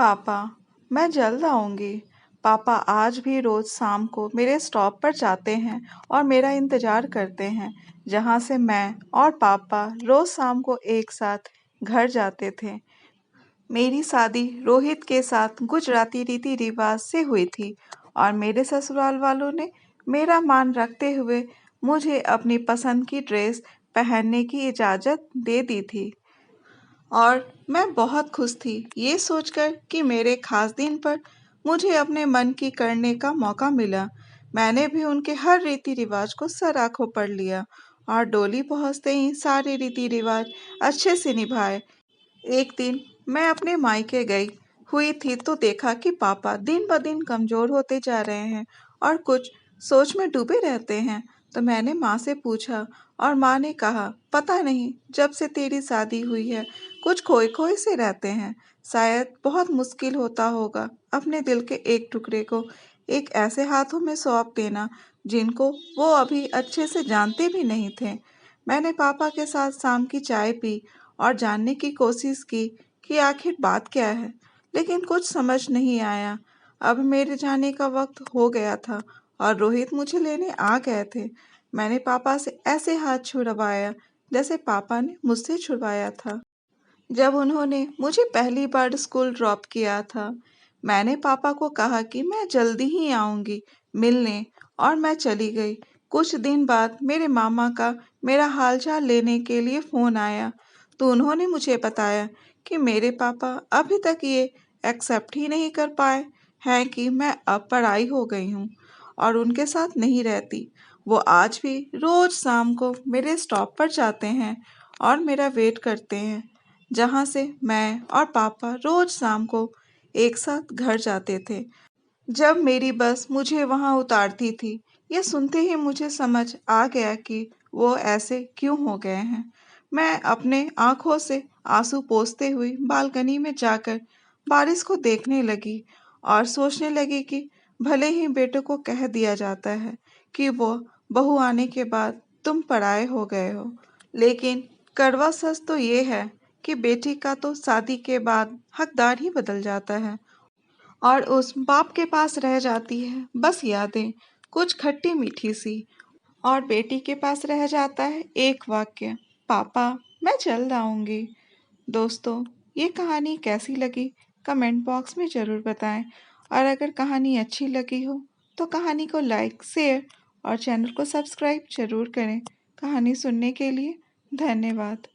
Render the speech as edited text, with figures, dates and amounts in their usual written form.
पापा, मैं जल्द आऊंगी। पापा आज भी रोज शाम को मेरे स्टॉप पर जाते हैं और मेरा इंतजार करते हैं, जहाँ से मैं और पापा रोज शाम को एक साथ घर जाते थे। मेरी शादी रोहित के साथ गुजराती रीति रिवाज से हुई थी और मेरे ससुराल वालों ने मेरा मान रखते हुए मुझे अपनी पसंद की ड्रेस पहनने की इजाज़त दे दी थी। और मैं बहुत खुश थी ये सोचकर कि मेरे खास दिन पर मुझे अपने मन की करने का मौका मिला। मैंने भी उनके हर रीति रिवाज को सर आंखों पर लिया और डोली पहुंचते ही सारे रीति रिवाज अच्छे से निभाए। एक दिन मैं अपने मायके गई हुई थी तो देखा कि पापा दिन ब दिन कमजोर होते जा रहे हैं और कुछ सोच में डूबे रहते हैं। तो मैंने माँ से पूछा और माँ ने कहा, पता नहीं, जब से तेरी शादी हुई है कुछ खोए खोए से रहते हैं। शायद बहुत मुश्किल होता होगा अपने दिल के एक टुकड़े को एक ऐसे हाथों में सौंप देना जिनको वो अभी अच्छे से जानते भी नहीं थे। मैंने पापा के साथ शाम की चाय पी और जानने की कोशिश की कि आखिर बात क्या है, लेकिन कुछ समझ नहीं आया। अब मेरे जाने का वक्त हो गया था और रोहित मुझे लेने आ गए थे। मैंने पापा से ऐसे हाथ छुड़वाया जैसे पापा ने मुझसे छुड़वाया था जब उन्होंने मुझे पहली बार स्कूल ड्रॉप किया था। मैंने पापा को कहा कि मैं जल्दी ही आऊंगी मिलने और मैं चली गई। कुछ दिन बाद मेरे मामा का मेरा हालचाल लेने के लिए फ़ोन आया तो उन्होंने मुझे बताया कि मेरे पापा अभी तक ये एक्सेप्ट ही नहीं कर पाए हैं कि मैं अब पढ़ाई हो गई हूँ और उनके साथ नहीं रहती। वो आज भी रोज शाम को मेरे स्टॉप पर जाते हैं और मेरा वेट करते हैं, जहाँ से मैं और पापा रोज शाम को एक साथ घर जाते थे। जब मेरी बस मुझे वहाँ उतारती थी, ये सुनते ही मुझे समझ आ गया कि वो ऐसे क्यों हो गए हैं। मैं अपने आंखों से आंसू पोंछते हुई बालकनी में जाकर बारिश को देखने लगी और सोचने लगी कि भले ही बेटों को कह दिया जाता है कि वो बहू आने के बाद तुम पराए हो गए हो, लेकिन कड़वा सच तो ये है कि बेटी का तो शादी के बाद हकदार ही बदल जाता है और उस बाप के पास रह जाती है बस यादें, कुछ खट्टी मीठी सी। और बेटी के पास रह जाता है एक वाक्य, पापा, मैं जल्द आऊंगी। दोस्तों, ये कहानी कैसी लगी कमेंट बॉक्स में ज़रूर बताएं और अगर कहानी अच्छी लगी हो तो कहानी को लाइक, शेयर और चैनल को सब्सक्राइब जरूर करें। कहानी सुनने के लिए धन्यवाद।